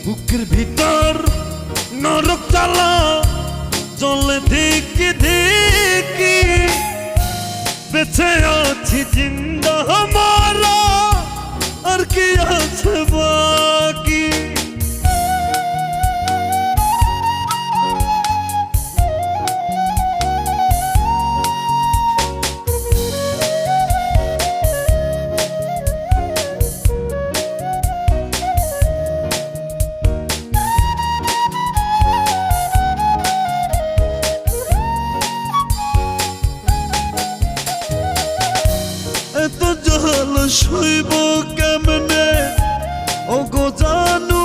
বুকের ভিতর নরক জ্বালা চলে ধিকি ধিকি, বেঁচে আছি জিন্দা মারা আর কি আছে বাকি। এত জল সইব কেমনে ও গো জানু